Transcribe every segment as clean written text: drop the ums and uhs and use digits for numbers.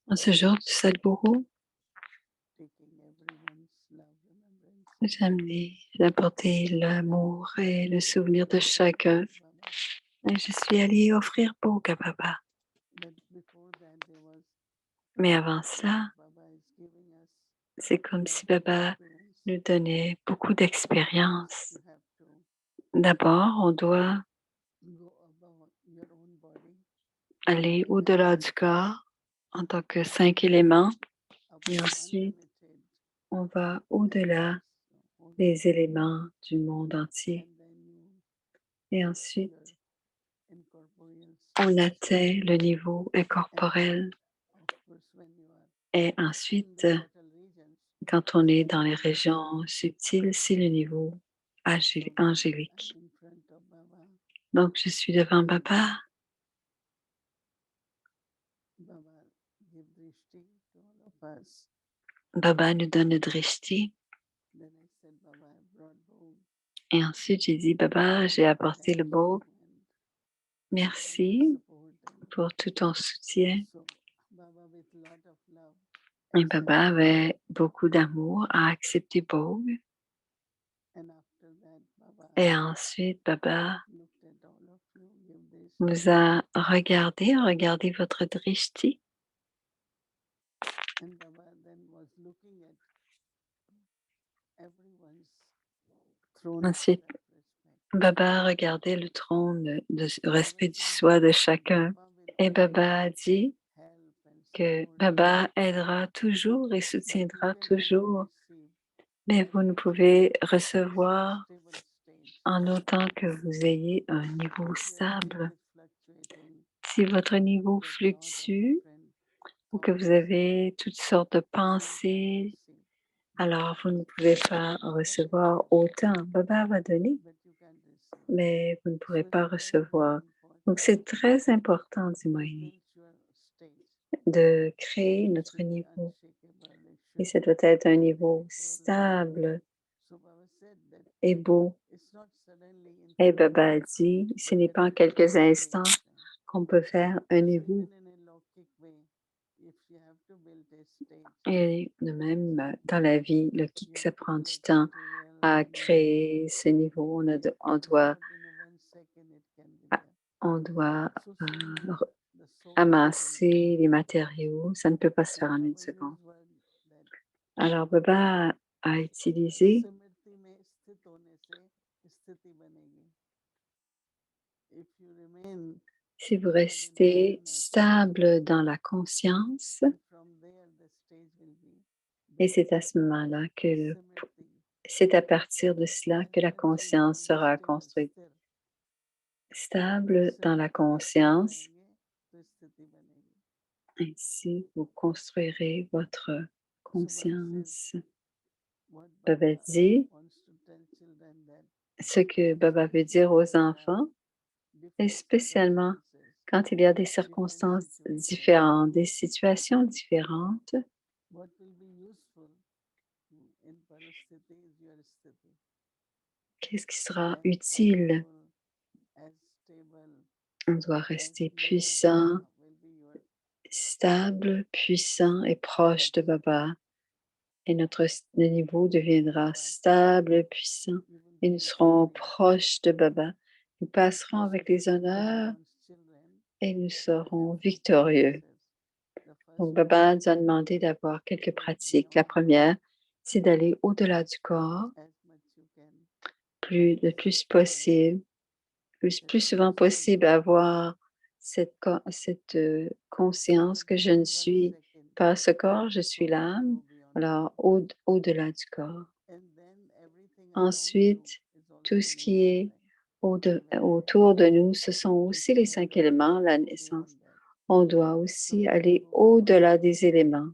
En ce jour du Sadhguru, d'apporter l'amour et le souvenir de chacun. Et je suis allée offrir Bhog à Baba. Mais avant cela, c'est comme si Baba nous donnait beaucoup d'expérience. D'abord, on doit aller au-delà du corps en tant que 5 éléments. Et ensuite, on va au-delà des éléments du monde entier. Et ensuite, on atteint le niveau incorporel. Et ensuite, quand on est dans les régions subtiles, c'est le niveau angélique. Donc, je suis devant Baba. Baba nous donne le drishti. Et ensuite, j'ai dit, Baba, j'ai apporté le Bhog. Merci pour tout ton soutien. Et Baba avait beaucoup d'amour à accepter Bhog. Et ensuite, Baba vous a regardé votre drishti. Ensuite, Baba regardait le trône de respect du soi de chacun. Et Baba a dit que Baba aidera toujours et soutiendra toujours. Mais vous ne pouvez recevoir en autant que vous ayez un niveau stable. Si votre niveau fluctue ou que vous avez toutes sortes de pensées, alors vous ne pouvez pas recevoir autant. Baba va donner, mais vous ne pourrez pas recevoir. Donc, c'est très important, Dimoini, de créer notre niveau. Et ça doit être un niveau stable et beau. Et Baba a dit, ce n'est pas en quelques instants qu'on peut faire un niveau. Et de même, dans la vie, le kick, ça prend du temps à créer ce niveau. On doit amasser les matériaux. Ça ne peut pas se faire en une seconde. Alors, Baba a utilisé si vous restez stable dans la conscience, et c'est à ce moment-là que c'est à partir de cela que la conscience sera construite. Stable dans la conscience, ainsi vous construirez votre conscience. Baba dit ce que Baba veut dire aux enfants, et spécialement quand il y a des circonstances différentes, des situations différentes. Qu'est-ce qui sera utile? On doit rester puissant, stable, puissant et proche de Baba. Et notre niveau deviendra stable, puissant, et nous serons proches de Baba. Nous passerons avec les honneurs et nous serons victorieux. Donc, Baba nous a demandé d'avoir quelques pratiques. La première, c'est d'aller au-delà du corps, le plus possible, plus souvent possible, avoir cette conscience que je ne suis pas ce corps, je suis l'âme, alors au-delà du corps. Ensuite, tout ce qui est autour de nous, ce sont aussi les 5 éléments, la naissance. On doit aussi aller au-delà des éléments.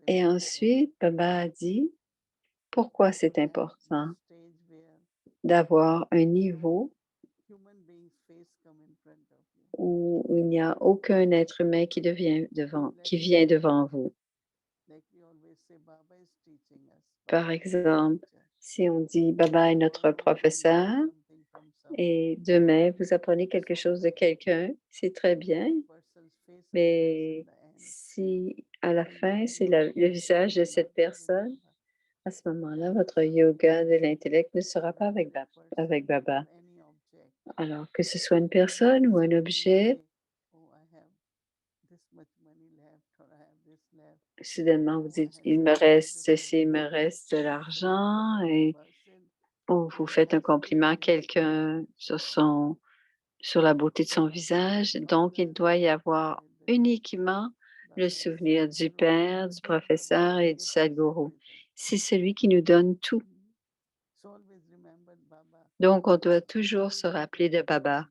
Et ensuite, Baba a dit, pourquoi c'est important d'avoir un niveau où il n'y a aucun être humain qui vient devant vous. Par exemple, si on dit Baba est notre professeur, Et demain, vous apprenez quelque chose de quelqu'un, c'est très bien, mais si à la fin, c'est le visage de cette personne, à ce moment-là, votre yoga de l'intellect ne sera pas avec Baba. Alors, que ce soit une personne ou un objet, soudainement, vous dites, il me reste ceci, il me reste de l'argent, et ou vous faites un compliment à quelqu'un sur la beauté de son visage. Donc, il doit y avoir uniquement le souvenir du Père, du professeur et du Sadhguru. C'est celui qui nous donne tout. Donc, on doit toujours se rappeler de Baba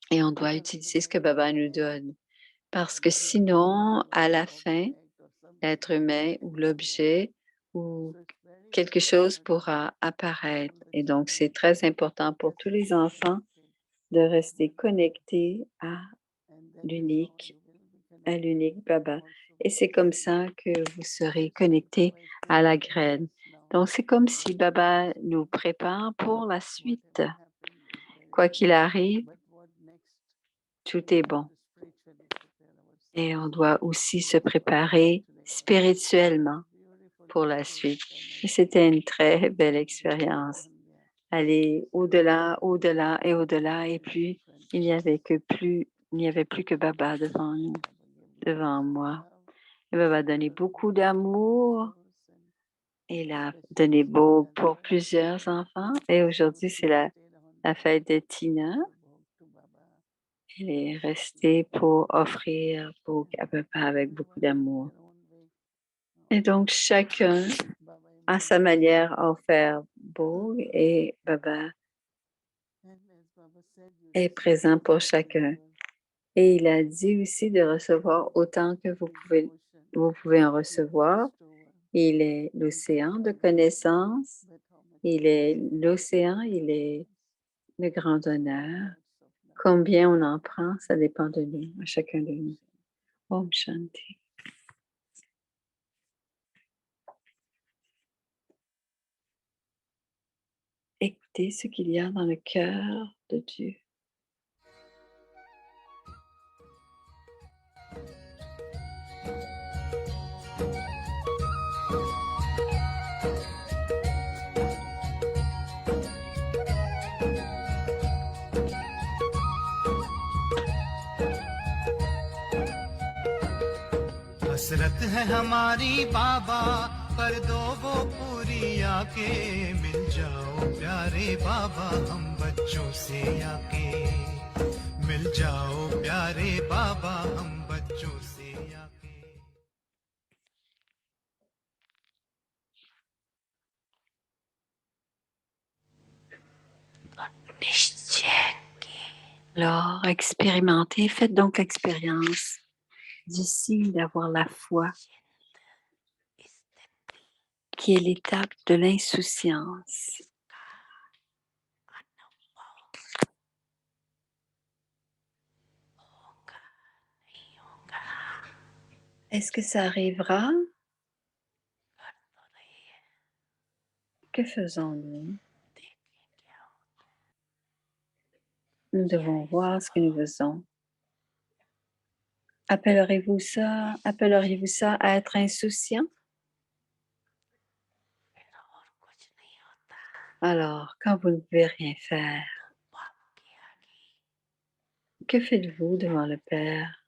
et on doit utiliser ce que Baba nous donne. Parce que sinon, à la fin, l'être humain ou l'objet ou quelque chose pourra apparaître. Et donc, c'est très important pour tous les enfants de rester connectés à l'unique Baba. Et c'est comme ça que vous serez connectés à la graine. Donc, c'est comme si Baba nous prépare pour la suite. Quoi qu'il arrive, tout est bon. Et on doit aussi se préparer spirituellement pour la suite. Et c'était une très belle expérience. Aller au-delà, au-delà et au-delà. Et puis, il n'y avait plus que Baba devant nous, devant moi. Et Baba a donné beaucoup d'amour. Il a donné beau pour plusieurs enfants. Et aujourd'hui, c'est la fête de Tina. Elle est restée pour offrir à Baba avec beaucoup d'amour. Et donc, chacun, à sa manière, a offert Bhog et Baba est présent pour chacun. Et il a dit aussi de recevoir autant que vous pouvez en recevoir. Il est l'océan de connaissances. Il est l'océan, il est le grand honneur. Combien on en prend, ça dépend de nous, à chacun de nous. Om Shanti. Écoutez ce qu'il y a dans le cœur de Dieu. हसरत है हमारी बाबा कर दो वो पूरी आके मिल जाओ प्यारे बाबा हम बच्चों से आके मिल जाओ प्यारे बाबा हम बच्चों से आके Alors, expérimentez, faites donc l'expérience d'ici d'avoir la foi, qui est l'étape de l'insouciance. Est-ce que ça arrivera? Que faisons-nous? Nous devons voir ce que nous faisons. Appelleriez-vous ça à être insouciant? Alors, quand vous ne pouvez rien faire, que faites-vous devant le Père?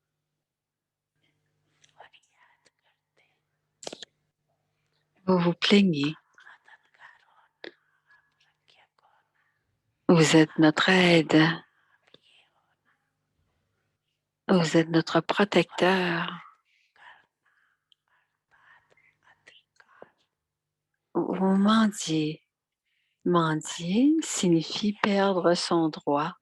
Vous vous plaignez. Vous êtes notre aide. Vous êtes notre protecteur. Vous mendiez. Mendier signifie perdre son droit.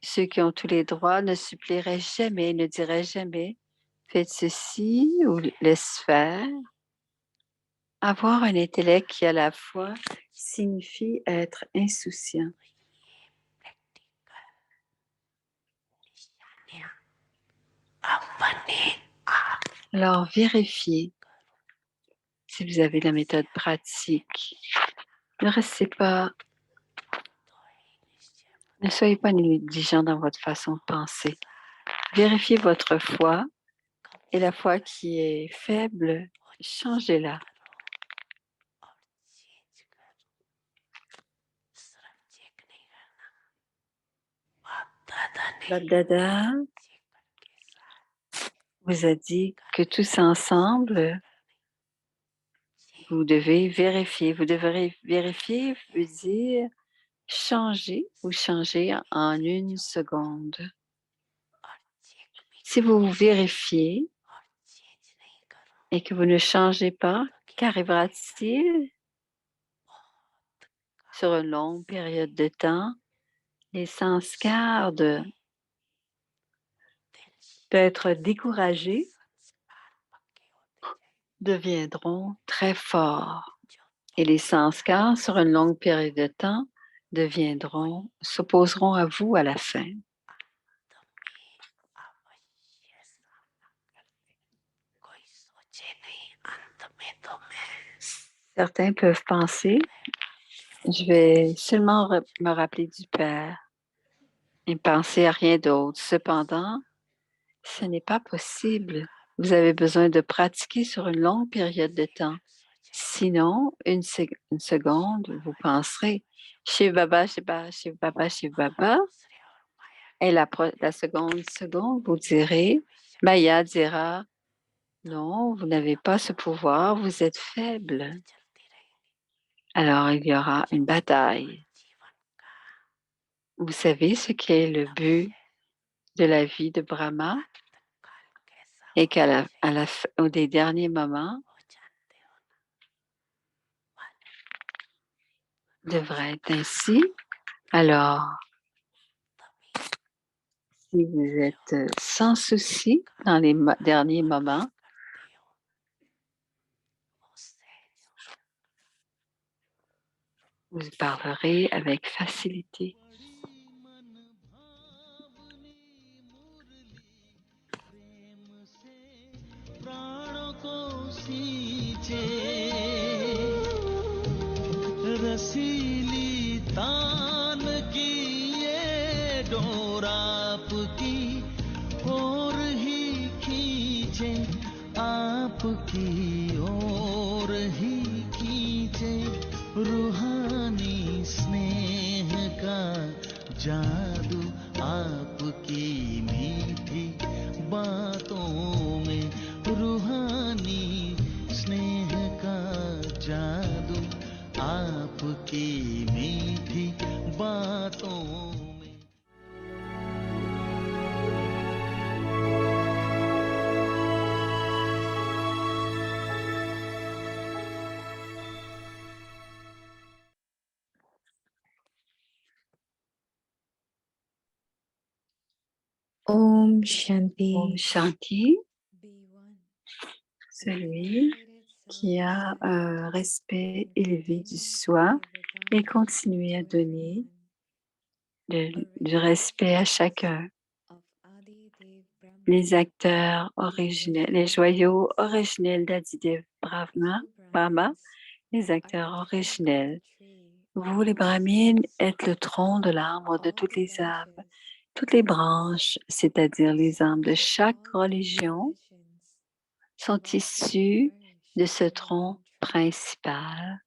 Ceux qui ont tous les droits ne supplieraient jamais, ne diraient jamais « faites ceci » ou « laisse faire ». Avoir un intellect qui, à la fois, signifie être insouciant. Alors, vérifiez si vous avez la méthode pratique. Ne restez pas Ne soyez pas négligent dans votre façon de penser. Vérifiez votre foi et la foi qui est faible, changez-la. Bab-Dada vous a dit que tous ensemble, vous devez vérifier. Vous devrez vérifier veut dire changer ou changer en 1 seconde. Si vous vérifiez et que vous ne changez pas, qu'arrivera-t-il? Sur une longue période de temps, les sanskars d'être découragés deviendront très forts. Et les sanskars, sur une longue période de temps, s'opposeront à vous à la fin. Certains peuvent penser, je vais seulement me rappeler du Père et penser à rien d'autre. Cependant, ce n'est pas possible. Vous avez besoin de pratiquer sur une longue période de temps. Sinon, une seconde, vous penserez Shiv Baba, Shiv Baba, Shiv Baba, Shiv Baba. Et la seconde, vous direz, Maya dira, non, vous n'avez pas ce pouvoir, vous êtes faible. Alors, il y aura une bataille. Vous savez ce qu'est le but de la vie de Brahma? Et qu'au des derniers moments, devrait être ainsi. Alors, si vous êtes sans souci dans les derniers moments, vous parlerez avec facilité. रसीली तान की ये डोर आपकी और ही खींचे, आपकी और ही खींचे, रूहानी स्नेह का जादू आपकी मीठी बातों में, रूहानी स्नेह का जादू आपकी मीठी बातों में। Om Shanti. Om Shanti, celui qui a un respect élevé du soi et continue à donner du respect à chacun. Les acteurs originels, les joyaux originels d'Adidev Brahma, les acteurs originels. Vous, les brahmines, êtes le tronc de l'arbre de toutes les arbres, toutes les branches, c'est-à-dire les arbres de chaque religion, sont issus de ce tronc principal.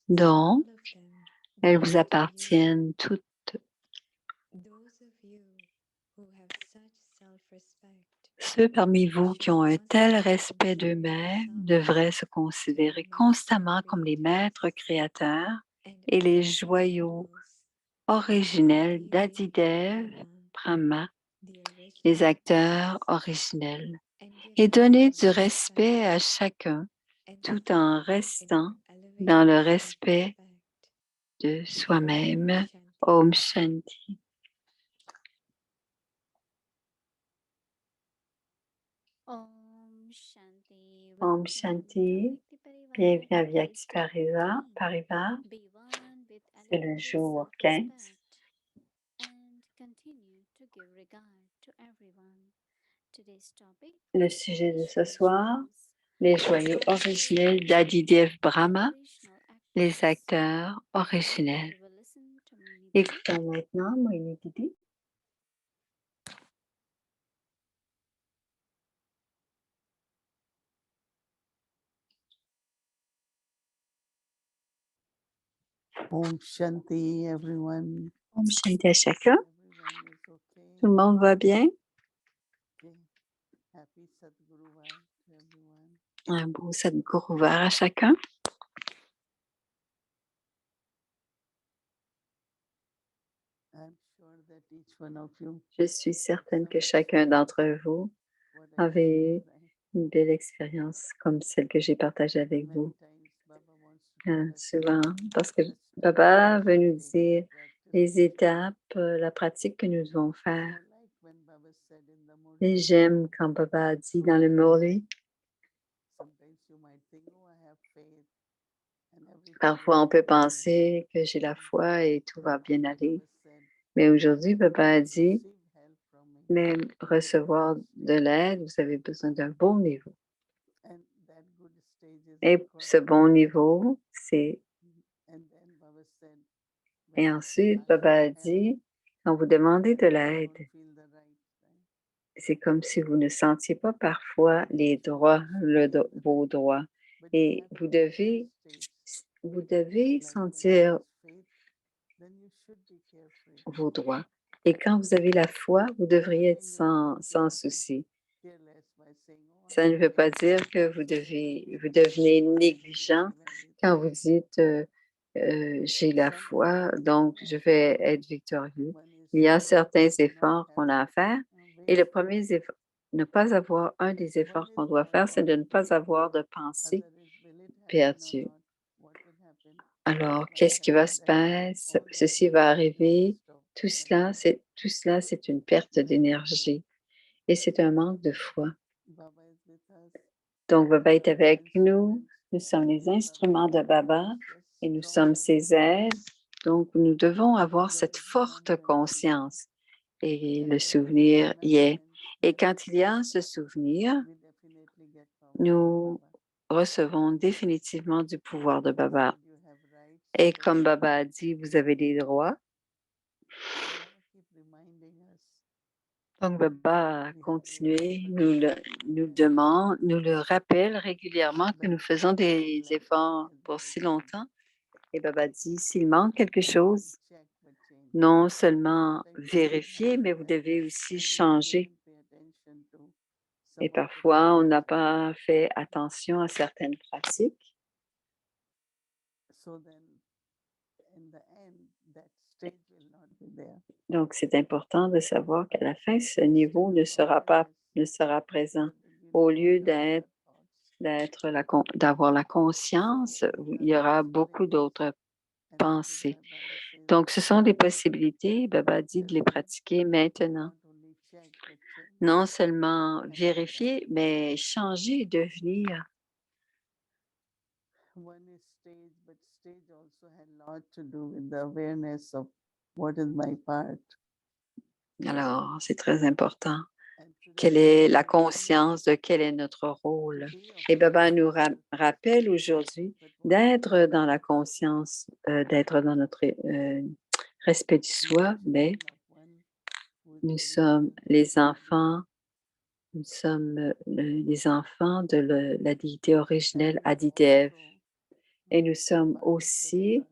Donc, elles vous appartiennent toutes. Ceux parmi vous qui ont un tel respect d'eux-mêmes devraient se considérer constamment comme les maîtres créateurs et les joyaux originels d'Adidev Brahma, les acteurs originels, et donner du respect à chacun tout en restant dans le respect de soi-même. Om Shanti. Om Shanti. Bienvenue à Vyakti Parivar. C'est le jour 15. Le sujet de ce soir, les joyaux originels d'Adidev Brahma, les acteurs originels. Écoutons maintenant Moïni Didi. Om Shanti, everyone. Om Shanti à chacun. Everyone is okay. Tout le monde va bien? Okay. Happy Sadguruvar to everyone. Un beau Sadhguru ouvert à chacun. I'm sure that each one of you Je suis certaine que chacun d'entre vous what I avait eu shared, right? une belle expérience comme celle que j'ai partagée avec Many vous. times Baba wants to tell us Souvent, parce que the Baba veut nous steps dire practice. les étapes, la pratique que nous devons And faire. I like when Baba said in the Et morning, j'aime quand Baba a dit dans le Murli, sometimes you might think, oh, I have faith. And everything parfois will on peut go well. penser que j'ai la foi et tout va bien aller. Baba said, Mais aujourd'hui, Baba a dit, receive help from me. même recevoir de l'aide, vous avez besoin d'un bon niveau. And that good stage is Et of course ce bon niveau, c'est... And then Baba said, when Et you ensuite, ask Baba for a help, dit, quand vous demandez de you l'aide, don't feel the right. c'est comme si vous ne sentiez pas parfois les droits, vos droits. But you Et have to be at that stage. vous devez Like when sentir there is faith, then you should be carefree. vos droits. Et quand vous avez la foi, vous devriez être Doesn't mean you sans become souci. careless by saying, oh, I Ça ne have veut pas faith. dire que vous devenez négligent quand vous dites j'ai la foi, donc je vais être victorieux. One is Il y a not certains efforts qu'on a à having faire a et le waste premier of effort, ne pas avoir un des One efforts is qu'on doit not faire, c'est de ne pas possibility. avoir de pensée Other is will it happen or perdue. not? What will happen? Alors, This qu'est-ce might qui va happen, se that might passer? all that Ceci is va a arriver. waste of Tout energy. cela, c'est une perte d'énergie et c'est un manque de foi. Baba is with us. Donc, Baba est We are avec nous. instruments. Nous sommes les Baba instruments de Baba is et nous just sommes strong ses aides. Donc, nous devons avoir when cette the forte remembrance is conscience et there. le And when there is souvenir y est. remembrance, Et quand il y a ce souvenir, we definitely get power from nous Baba. recevons définitivement du pouvoir de Baba Baba. said you have rights. Et So comme Baba a dit, vous avez des droits. Baba keep reminding us. Donc, Baba a continué, nous le rappelle régulièrement que nous faisons des efforts pour si longtemps. Et Baba dit, s'il manque quelque chose, non seulement vérifier, mais vous devez aussi changer. Et parfois, on n'a pas fait attention à certaines pratiques. Donc, c'est important de savoir qu'à la fin, ce niveau ne sera présent. Au lieu d'avoir la conscience, il y aura beaucoup d'autres pensées. Donc, ce sont des possibilités, Baba dit, de les pratiquer maintenant. Non seulement vérifier, mais changer et devenir. One is stage, but stage also had a lot to do with the awareness of what is my part. Alors, c'est très important. And today Quelle est la Baba conscience de quel est notre rôle? to be of Et Baba nous conscious, rappelle aujourd'hui but what d'être dans la conscience, d'être dans notre respect du soi, mais nous sommes les enfants, nous sommes les enfants de la divinité originelle Aditev. Et nous sommes aussi,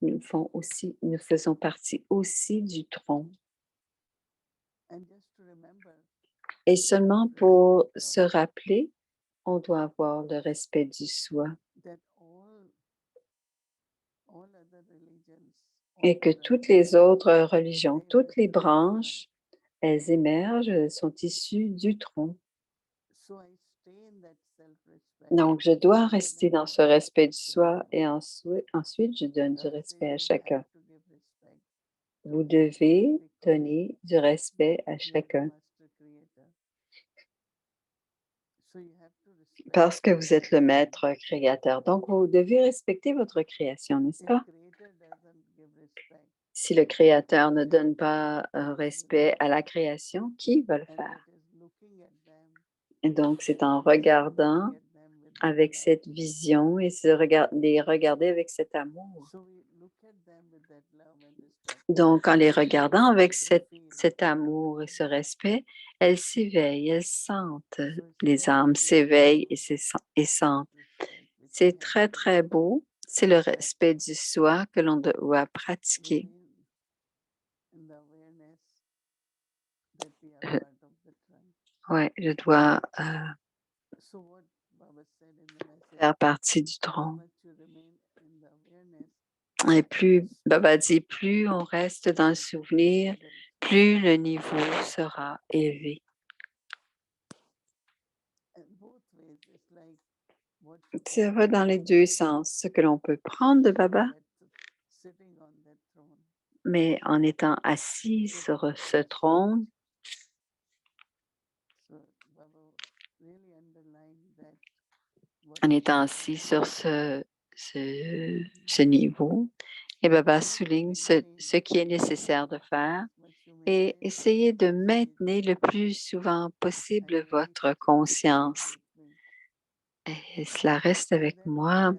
nous faisons partie aussi du tronc. Et seulement pour se rappeler, on doit avoir le respect du soi. Et que toutes les autres religions, toutes les branches, elles émergent, elles sont issues du tronc. Donc, je dois rester dans ce respect du soi et ensuite, je donne du respect à chacun. Vous devez donner du respect à chacun parce que vous êtes le maître créateur. Donc, vous devez respecter votre création, n'est-ce pas? Si le créateur ne donne pas un respect à la création, qui va le faire? Et donc, c'est en regardant avec cette vision et les regarder avec cet amour. So we look at them with that love and respect. Donc, en les regardant avec They feel. cet amour et ce respect, elles s'éveillent, elles sentent, So it's les âmes wonderful s'éveillent to et sentent. respect which C'est we très, have to très beau. C'est le respect du soi que l'on doit pratiquer. remain in the awareness that we are Je- part of the tribe. Ouais, je dois So what Baba said in the message, faire partie du how trône. much you remain in the awareness, Et plus, Baba dit, plus on reste dans le souvenir, plus le niveau sera élevé. and both ways, it's like what you Ça can va dans les deux sens. Ce que l'on peut prendre de Baba, sitting on that throne. mais en étant assis sur ce trône, So Baba really underlined that what en is étant happening assis sur ce niveau. Et Baba souligne ce qui est nécessaire de faire et essayez de maintenir le plus souvent possible votre conscience. Et cela reste avec moi.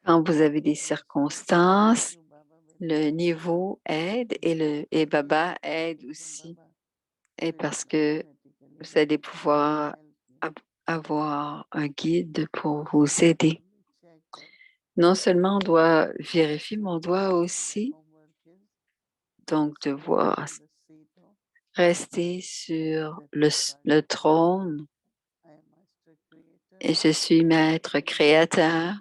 Quand vous avez des circonstances, le niveau aide et Baba aide aussi. Et parce que vous allez pouvoir avoir un guide pour vous aider. Non seulement on doit vérifier, mais on doit aussi donc devoir rester sur le trône et je suis maître créateur.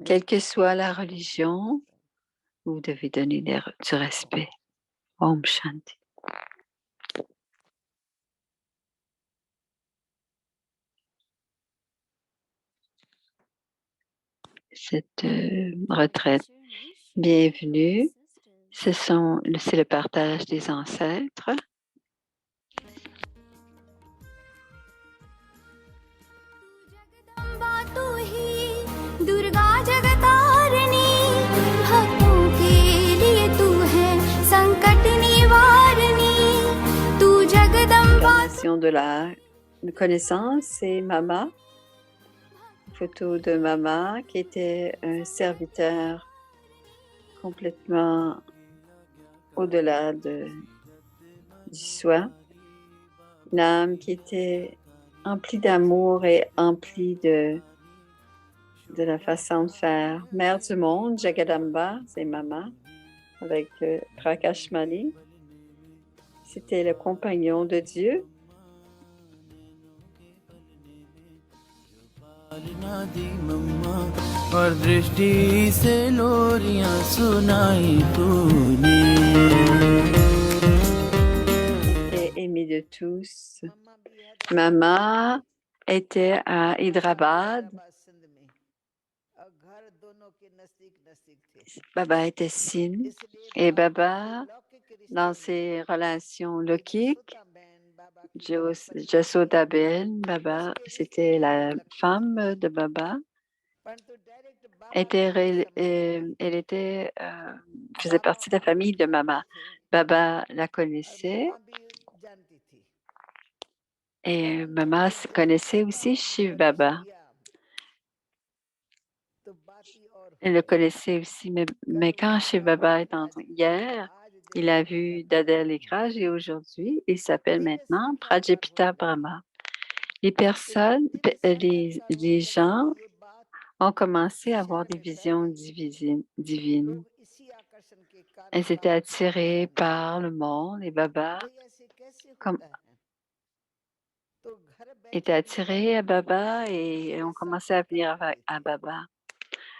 Quelle que soit la religion, vous devez donner du respect. Om Shanti. Cette retraite, bienvenue. C'est le partage des ancêtres. L'incarnation de la connaissance, c'est Mama. Photo de Mama qui était un serviteur complètement au-delà du soi. Une âme qui était emplie d'amour et emplie de la façon de faire. Mère du monde, Jagadamba, c'est Mama, avec Prakashmani. C'était le compagnon de Dieu. Était aimé de tous. Mama était à Hyderabad. Baba était Sindh et Baba, dans ses relations laukiques, Jasodabel, Baba, c'était la femme de Baba. Elle faisait partie de la famille de Mama. Baba la connaissait et Mama connaissait aussi Shiv Baba. Elle le connaissait aussi, mais quand Shiv Baba est entré hier, il a vu Dadel Ekraj et aujourd'hui, il s'appelle maintenant Prajapita Brahma. Les gens ont commencé à avoir des visions divines. Elles étaient attirées par le monde et Baba était attiré à Baba et ont commencé à venir à Baba.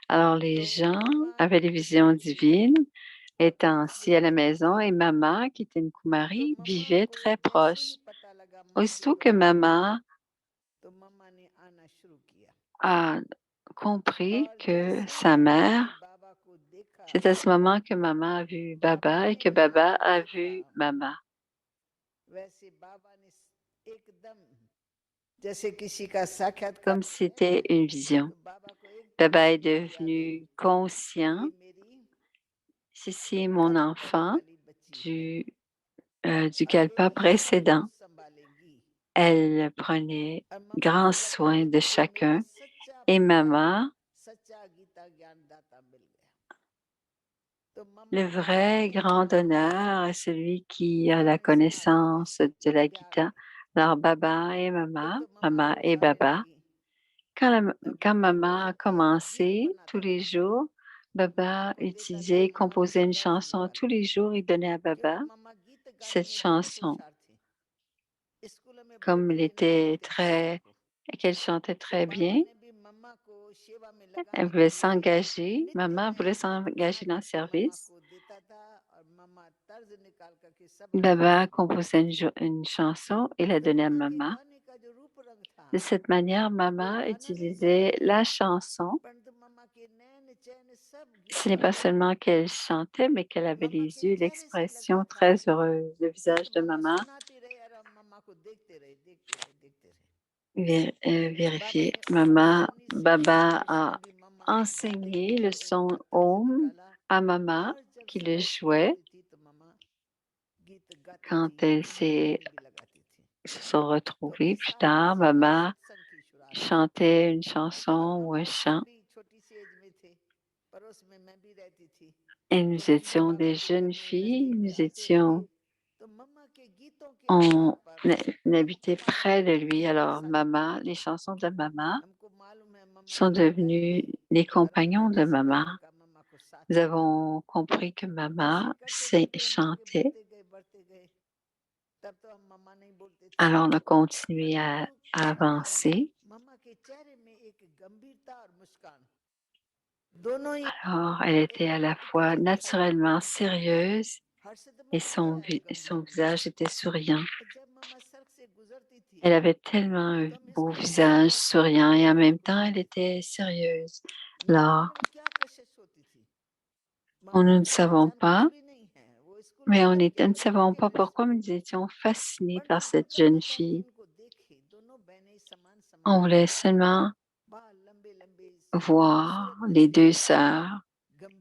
Alors les gens avaient des visions divines étant assis à la maison et Mama, qui était une Kumari, vivait très proche. Aussitôt que Mama a compris que sa mère, c'est à ce moment que Mama a vu Baba et que Baba a vu Mama. Comme si c'était une vision. Baba est devenu conscient. Ceci est mon enfant du kalpa précédent. Elle prenait grand soin de chacun et maman, le vrai grand honneur est celui qui a la connaissance de la Gita. Alors, Baba et maman et Baba. Quand maman a commencé tous les jours, Baba composait une chanson tous les jours. Il donnait à Baba cette chanson. Comme qu'elle chantait très bien, elle voulait s'engager. Maman voulait s'engager dans le service. Baba composait une chanson et la donnait à maman. De cette manière, maman utilisait la chanson. Ce n'est pas seulement qu'elle chantait, mais qu'elle avait les yeux, l'expression très heureuse. Le visage de maman vérifié. Baba a enseigné le son Om à maman qui le jouait quand elles se sont retrouvées. Plus tard, maman chantait une chanson ou un chant. Et nous étions des jeunes filles, on habitait près de lui. Alors, les chansons de maman sont devenues les compagnons de maman. Nous avons compris que maman chantait. Alors, on a continué à avancer. Alors, elle était à la fois naturellement sérieuse et son visage était souriant. Elle avait tellement un beau visage souriant et en même temps, elle était sérieuse. Alors, nous ne savons pas, mais nous ne savons pas pourquoi, mais nous étions fascinés par cette jeune fille. On voulait seulement voir les deux sœurs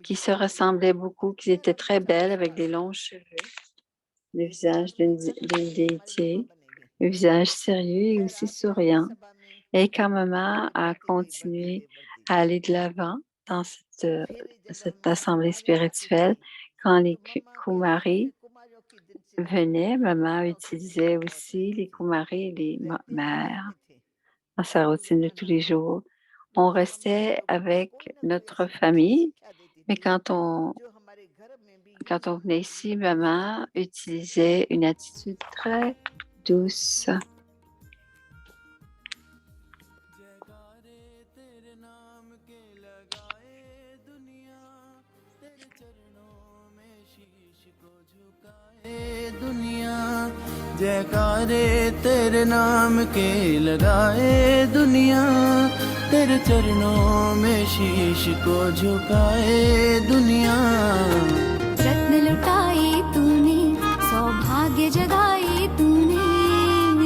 qui se ressemblaient beaucoup, qui étaient très belles avec des longs cheveux, le visage d'une déité, le visage sérieux et aussi souriant. Et quand maman a continué à aller de l'avant dans cette assemblée spirituelle, quand les Kumaris venaient, maman utilisait aussi les Kumaris et les mères dans sa routine de tous les jours. On restait avec notre famille, mais quand on venait ici, maman utilisait une attitude très douce. जयकारे तेरे नाम के लगाए दुनिया तेरे चरणों में शीश को झुकाए दुनिया रत्न लुटाए तूने सौभाग्य जगाए तूने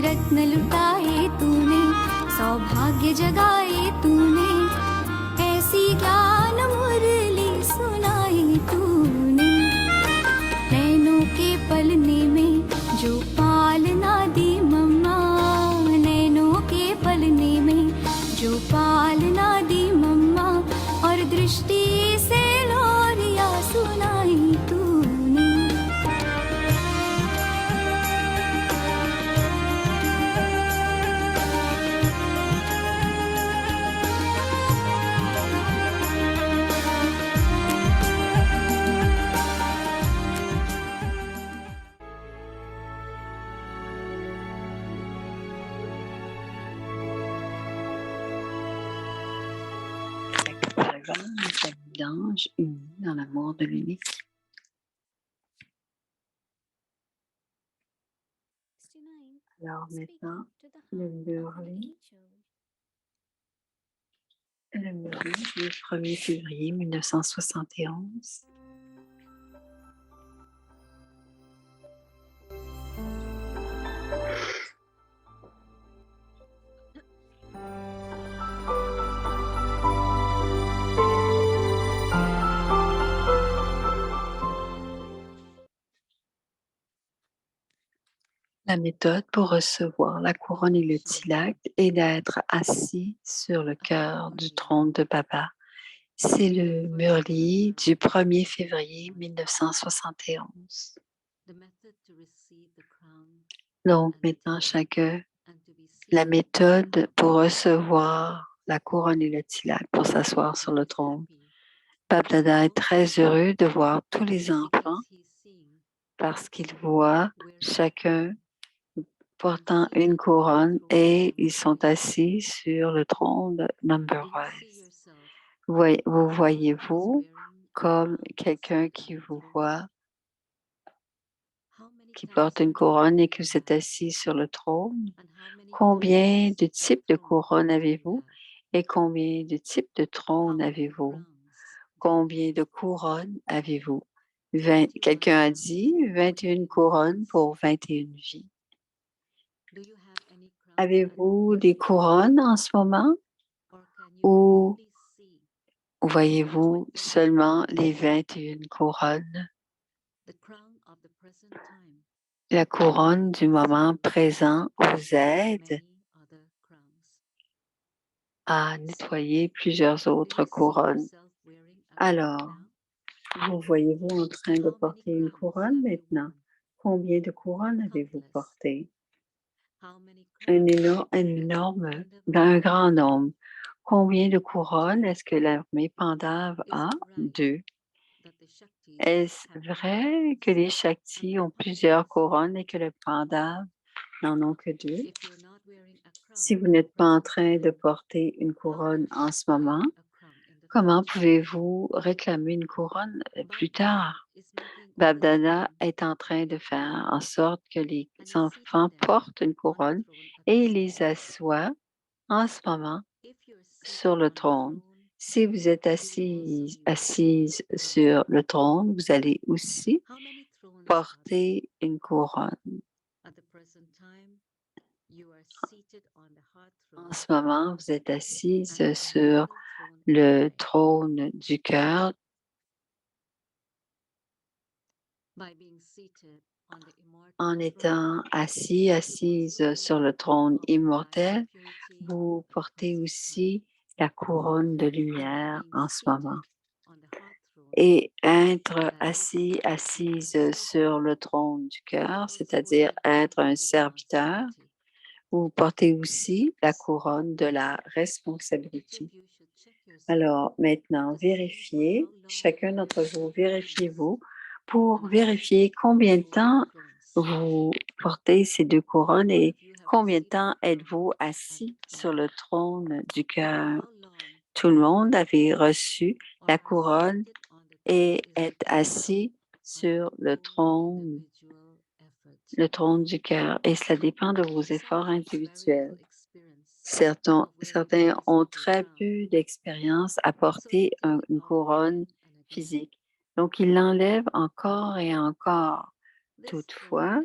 रत्न लुटाए तूने सौभाग्य जगाए तूने ऐसी ज्ञान मुरली सुनाई तूने नैनों के पलने में जो पालना दी मम्मा नैनों के पलने में जो पालना दी मम्मा और दृष्टि से लोरिया सुनाई तूने D'anges unis dans l'amour de l'unique. Alors maintenant, le Murli du 1er février 1971. La méthode pour recevoir la couronne et le tilak est d'être assis sur le cœur du trône de Baba. C'est le Murli du 1er février 1971. Donc maintenant, chacun, la méthode pour recevoir la couronne et le tilak pour s'asseoir sur le trône. Bab Dada est très heureux de voir tous les enfants parce qu'il voit chacun portant une couronne et ils sont assis sur le trône number wise. Vous voyez-vous comme quelqu'un qui vous voit, qui porte une couronne et que vous êtes assis sur le trône? Combien de types de couronnes avez-vous et combien de types de trônes avez-vous? Combien de couronnes avez-vous? Quelqu'un a dit 21 couronnes pour 21 vies. Avez-vous des couronnes en ce moment ou voyez-vous seulement les 21 couronnes? La couronne du moment présent vous aide à nettoyer plusieurs autres couronnes. Alors, vous voyez-vous en train de porter une couronne maintenant? Combien de couronnes avez-vous porté? Un grand nombre. Combien de couronnes est-ce que l'armée Pandave a? 2. Est-ce vrai que les Shaktis ont plusieurs couronnes et que les Pandavas n'en ont que 2? Si vous n'êtes pas en train de porter une couronne en ce moment, comment pouvez-vous réclamer une couronne plus tard? Bab Dada est en train de faire en sorte que les enfants portent une couronne et il les assoit en ce moment sur le trône. Si vous êtes assise sur le trône, vous allez aussi porter une couronne. En ce moment, vous êtes assise sur le trône du cœur. En étant assise sur le trône immortel, vous portez aussi la couronne de lumière en ce moment. Et être assise sur le trône du cœur, c'est-à-dire être un serviteur, vous portez aussi la couronne de la responsabilité. Alors maintenant, vérifiez, chacun d'entre vous, vérifiez-vous pour vérifier combien de temps vous portez ces 2 couronnes et combien de temps êtes-vous assis sur le trône du cœur. Tout le monde avait reçu la couronne et est assis sur le trône du cœur. Et cela dépend de vos efforts individuels. Certains ont très peu d'expérience à porter une couronne physique. Donc, ils l'enlèvent encore et encore. Toutefois,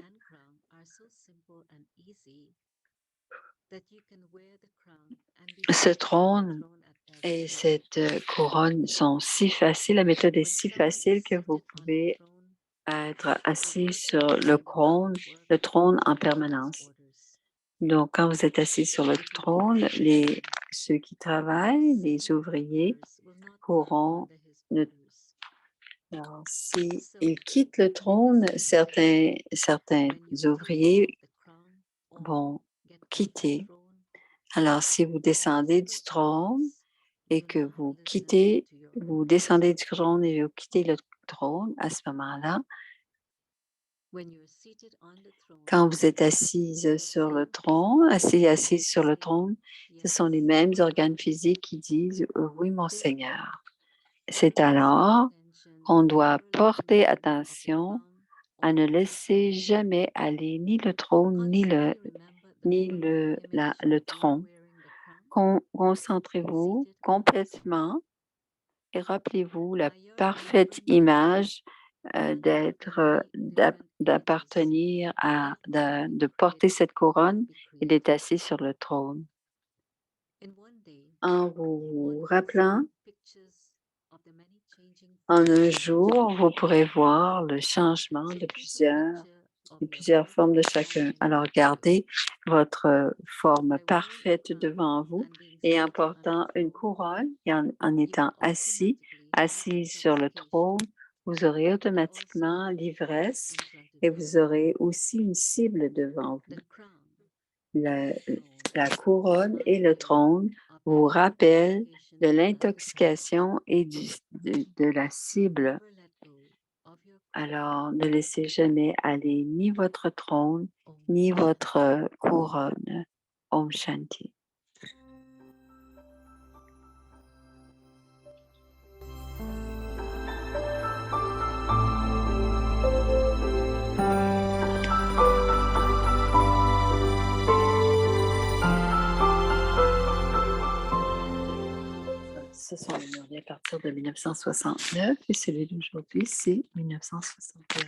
ce trône et cette couronne sont si faciles, la méthode est si facile que vous pouvez être assis sur le trône en permanence. Donc, quand vous êtes assis sur le trône, ceux qui travaillent, les ouvriers, pourront... Alors, s'ils quittent le trône, certains ouvriers vont quitter. Alors, si vous descendez du trône et que vous descendez du trône et vous quittez le trône, à ce moment-là, quand vous êtes assise sur le trône, assise sur le trône, ce sont les mêmes organes physiques qui disent « Oui, mon Seigneur ». C'est alors qu'on doit porter attention à ne laisser jamais aller ni le trône ni le tronc. Concentrez-vous complètement et rappelez-vous la parfaite image d'appartenir de porter cette couronne et d'être assis sur le trône. En vous rappelant, en un jour, vous pourrez voir le changement de plusieurs et plusieurs formes de chacun. Alors, gardez votre forme parfaite devant vous et en portant une couronne et en étant assise sur le trône, vous aurez automatiquement l'ivresse et vous aurez aussi une cible devant vous. La couronne et le trône vous rappellent de l'intoxication et de la cible. Alors, ne laissez jamais aller ni votre trône, ni votre couronne. Om Shanti. Ce sont les murders à partir de 1969 et celui d'aujourd'hui, c'est 1971.